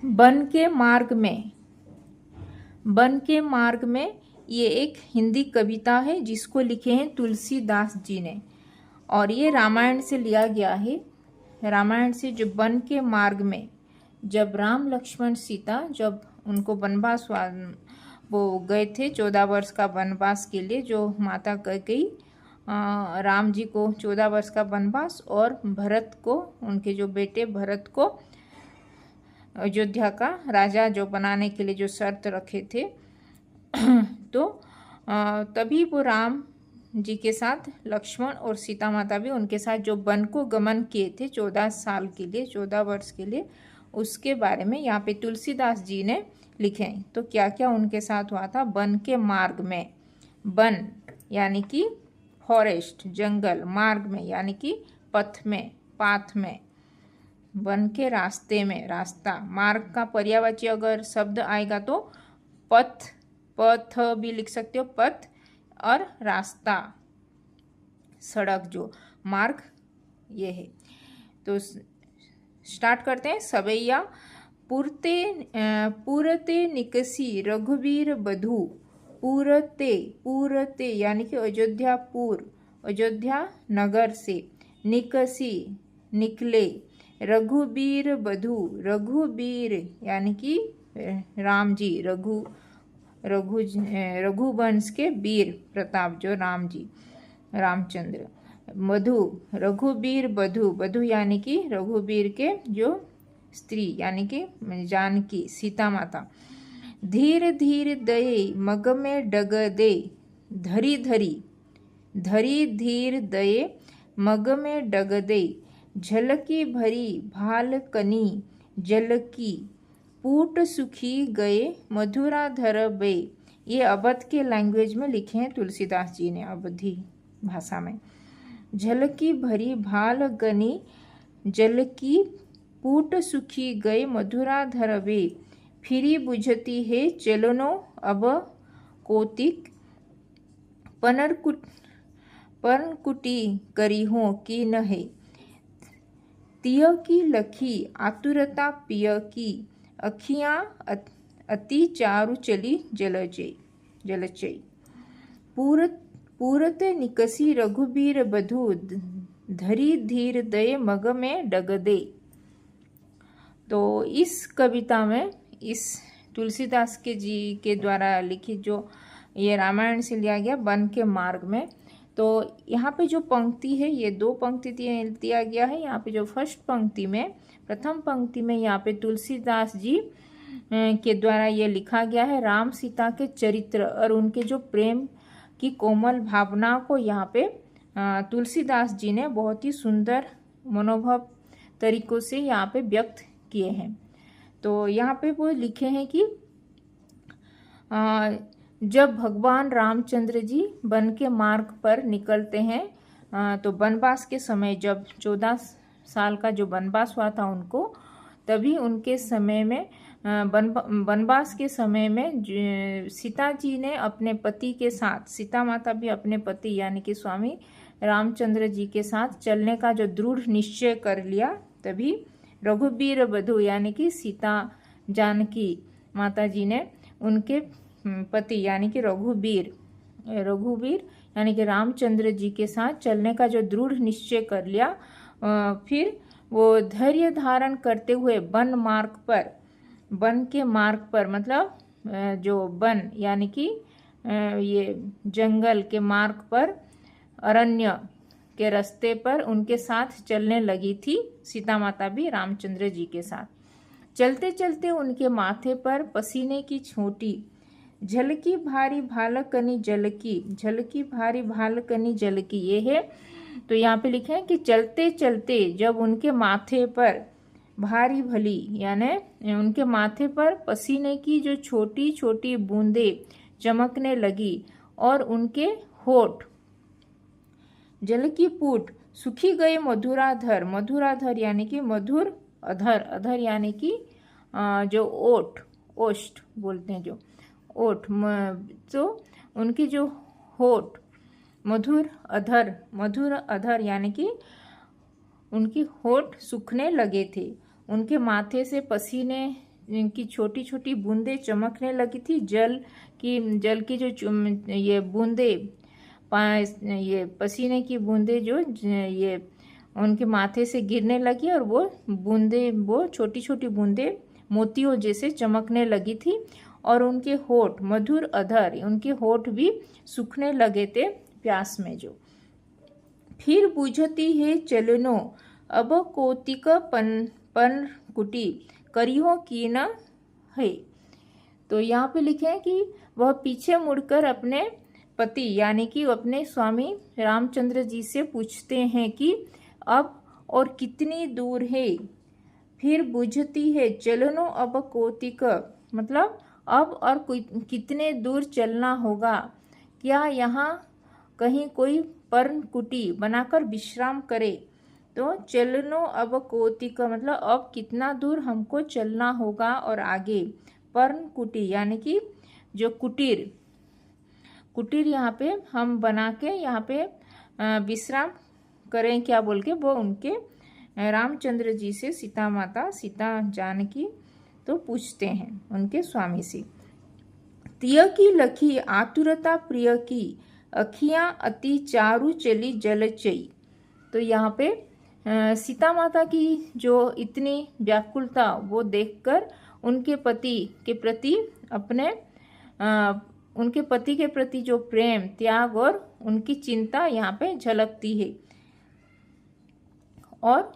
बन के मार्ग में, बन के मार्ग में ये एक हिंदी कविता है जिसको लिखे हैं तुलसीदास जी ने, और ये रामायण से लिया गया है। रामायण से जो बन के मार्ग में, जब राम लक्ष्मण सीता जब उनको वनवास वो गए थे 14 वर्ष का वनवास के लिए, जो माता कह गई राम जी को 14 वर्ष का वनवास, और भरत को, उनके जो बेटे भरत को अयोध्या का राजा जो बनाने के लिए जो शर्त रखे थे तो तभी वो राम जी के साथ लक्ष्मण और सीता माता भी उनके साथ जो वन को गमन किए थे 14 साल के लिए, 14 वर्ष के लिए, उसके बारे में यहाँ पे तुलसीदास जी ने लिखे हैं। तो क्या क्या उनके साथ हुआ था वन के मार्ग में। वन यानी कि फॉरेस्ट, जंगल, मार्ग में यानी कि पथ में, पाथ में, वन के रास्ते में, रास्ता। मार्ग का पर्यायवाची अगर शब्द आएगा तो पथ, पथ भी लिख सकते हो, पथ, और रास्ता, सड़क, जो मार्ग ये है। तो स्टार्ट करते हैं। सबैया पूरते निकसी रघुवीर बधू, पूरते यानी कि अयोध्यापुर, अयोध्या नगर से, निकसी निकले, रघुवीर बधू, रघुवीर यानी कि राम जी, रघुवंश के वीर प्रताप जो राम जी, रामचंद्र। मधु, रघुवीर बधू, बधू यानी कि रघुवीर के जो स्त्री यानी कि जानकी, सीता माता। धीर धीर दये मग में डग दे, धरी धरी, धरी धीर दये मग में डग दे, झलकी भरी भाल कनी जल की, पूट सुखी गए मधुराधर बे। ये अवध के लैंग्वेज में लिखे हैं तुलसीदास जी ने, अवधी भाषा में। झलकी भरी भाल गनी जल की, पूट सुखी गए मधुराधर बे, फिरी बुझती है चलनो अब कौतिक, पनकुटी करी हो कि न है, तिय की लखी आतुरता पिय की, अखियाँ अति चारु चली जलचई। पूरत निकसी रघुबीर बधू, धरी धीर दये मग में डग दे। तो इस कविता में, इस तुलसीदास के जी के द्वारा लिखित जो ये रामायण से लिया गया वन के मार्ग में, तो यहाँ पे जो पंक्ति है ये 2 पंक्ति दिया गया है। यहाँ पे जो फर्स्ट पंक्ति में, प्रथम पंक्ति में यहाँ पे तुलसीदास जी के द्वारा ये लिखा गया है राम सीता के चरित्र और उनके जो प्रेम की कोमल भावना को यहाँ पे तुलसीदास जी ने बहुत ही सुंदर मनोभाव तरीकों से यहाँ पे व्यक्त किए हैं। तो यहाँ पे वो लिखे हैं कि जब भगवान रामचंद्र जी वन के मार्ग पर निकलते हैं तो वनवास के समय, जब 14 साल का जो वनवास हुआ था उनको, तभी उनके समय में वनवास के समय में सीता जी ने अपने पति के साथ, सीता माता भी अपने पति यानी कि स्वामी रामचंद्र जी के साथ चलने का जो दृढ़ निश्चय कर लिया, तभी रघुवीर बधू यानी कि सीता जानकी माता जी ने उनके पति यानी कि रघुवीर यानी कि रामचंद्र जी के साथ चलने का जो दृढ़ निश्चय कर लिया, फिर वो धैर्य धारण करते हुए वन मार्ग पर, वन के मार्ग पर मतलब जो वन यानी कि ये जंगल के मार्ग पर, अरण्य के रास्ते पर उनके साथ चलने लगी थी सीता माता भी रामचंद्र जी के साथ। चलते चलते उनके माथे पर पसीने की छोटी झलकी भारी भालकनी जलकी, झलकी भारी भालकनी जलकी, ये है। तो यहाँ पे लिखे हैं कि चलते चलते जब उनके माथे पर भारी भली यानी उनके माथे पर पसीने की जो छोटी छोटी बूंदे चमकने लगी, और उनके होठ जल की पूट सुखी गए मधुराधर, मधुराधर यानी कि मधुर अधर, अधर यानी कि जो ओठ, ओष्ठ बोलते हैं जो ओठ, तो उनकी जो होठ मधुर अधर, मधुर अधर यानी कि उनकी होठ सूखने लगे थे। उनके माथे से पसीने की छोटी छोटी बूंदें चमकने लगी थी। जल की जो ये बूंदें, ये पसीने की बूंदें जो ये उनके माथे से गिरने लगी और वो बूंदें, वो छोटी छोटी बूंदें मोतियों जैसे चमकने लगी थी। और उनके होठ, मधुर अधर, उनके होठ भी सूखने लगे थे प्यास में जो। फिर बुझती है चलनो अब कौतिक पन कुटी करियो की न है। तो यहाँ पे लिखे हैं कि वह पीछे मुड़कर अपने पति यानी कि अपने स्वामी रामचंद्र जी से पूछते हैं कि अब और कितनी दूर है। फिर बुझती है चलनो अब कौतिक, मतलब अब और कितने दूर चलना होगा, क्या यहाँ कहीं कोई पर्णकुटी बनाकर विश्राम करे। तो चलनो अब कौतिक मतलब अब कितना दूर हमको चलना होगा और आगे। पर्णकुटी यानी कि जो कुटीर यहाँ पे हम बना के यहाँ पे विश्राम करें क्या बोल के वो उनके रामचंद्र जी से सीता जानकी तो पूछते हैं उनके स्वामी से। तिय की लखी आतुरता प्रिय की अखियां अति चारु चली जलचई। तो यहाँ पे सीता माता की जो इतनी व्याकुलता वो देखकर उनके पति के प्रति जो प्रेम, त्याग और उनकी चिंता यहाँ पे झलकती है। और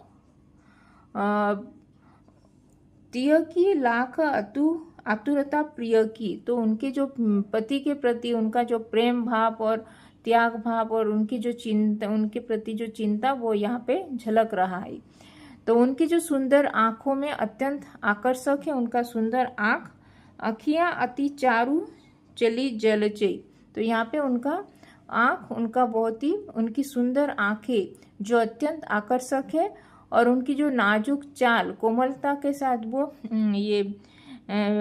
तिय की लाख आतुरता प्रिय की, तो उनके जो पति के प्रति उनका जो प्रेम भाव और त्याग भाव और उनकी जो चिंता, उनके प्रति जो चिंता वो यहाँ पे झलक रहा है। तो उनकी जो सुंदर आंखों में अत्यंत आकर्षक है उनका सुंदर आंख। अखियां अति चारु चली जलचे, तो यहाँ पे उनका आंख, उनका बहुत ही उनकी सुंदर आंखें जो अत्यंत आकर्षक है। और उनकी जो नाजुक चाल, कोमलता के साथ वो ये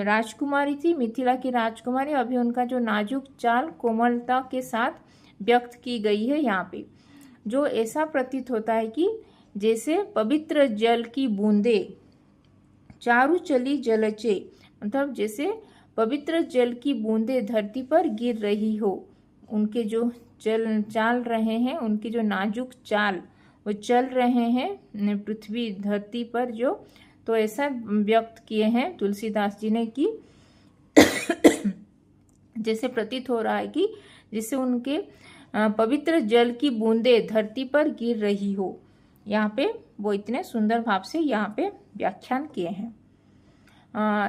राजकुमारी थी, मिथिला की राजकुमारी, अभी उनका जो नाजुक चाल कोमलता के साथ व्यक्त की गई है यहाँ पे। जो ऐसा प्रतीत होता है कि जैसे पवित्र जल की बूंदे चारु चली जलचे, मतलब जैसे पवित्र जल की बूंदे धरती पर गिर रही हो। उनके जो चाल रहे हैं, उनकी जो नाजुक चाल वो चल रहे हैं पृथ्वी धरती पर जो, तो ऐसा व्यक्त किए हैं तुलसीदास जी ने कि जैसे प्रतीत हो रहा है कि जिससे उनके पवित्र जल की बूंदे धरती पर गिर रही हो। यहाँ पे वो इतने सुंदर भाव से यहाँ पे व्याख्यान किए हैं।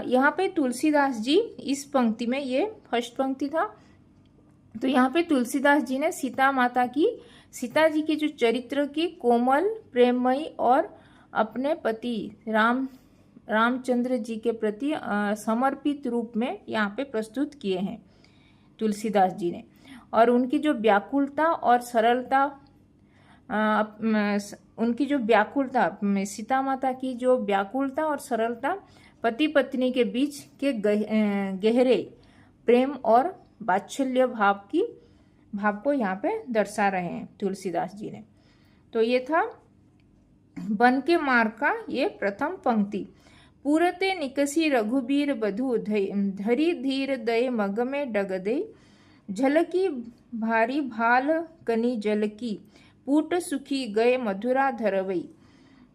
यहाँ पे तुलसीदास जी इस पंक्ति में, ये फर्स्ट पंक्ति था, तो यहाँ पे तुलसीदास जी ने सीता जी के जो चरित्र की कोमल, प्रेममयी और अपने पति रामचंद्र जी के प्रति समर्पित रूप में यहाँ पे प्रस्तुत किए हैं तुलसीदास जी ने। और उनकी जो व्याकुलता और सरलता, उनकी जो व्याकुलता, सीता माता की जो व्याकुलता और सरलता पति पत्नी के बीच के गहरे प्रेम और वात्सल्य भाव को यहाँ पे दर्शा रहे हैं तुलसीदास जी ने। तो ये था बन के मार्ग का ये प्रथम पंक्ति। पूरते निकसी रघुबीर बधु धरी धीर दय मग में डग दे, झलकी भारी भाल कनी जलकी पूट सुखी गए मधुरा धरवई।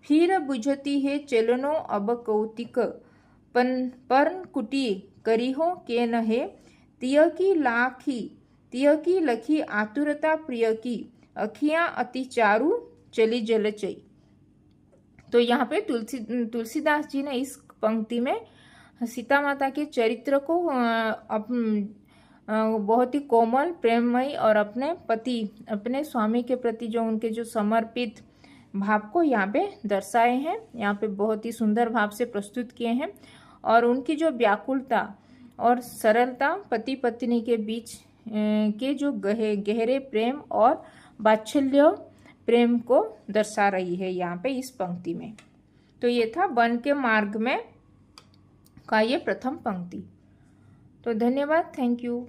फिर बुझती है चलनो अब कौतिक पर्ण कुटी करिहो के न है। तिय की लखी आतुरता प्रिय की अखियां अति चारु चली जलचई। तो यहाँ पे तुलसीदास जी ने इस पंक्ति में सीता माता के चरित्र को बहुत ही कोमल, प्रेममयी और अपने स्वामी के प्रति जो उनके जो समर्पित भाव को यहाँ पे दर्शाए हैं, यहाँ पे बहुत ही सुंदर भाव से प्रस्तुत किए हैं। और उनकी जो व्याकुलता और सरलता पति पत्नी के बीच के जो गहरे प्रेम और वात्सल्य प्रेम को दर्शा रही है यहाँ पे इस पंक्ति में। तो ये था बन के मार्ग में का ये प्रथम पंक्ति। तो धन्यवाद, थैंक यू।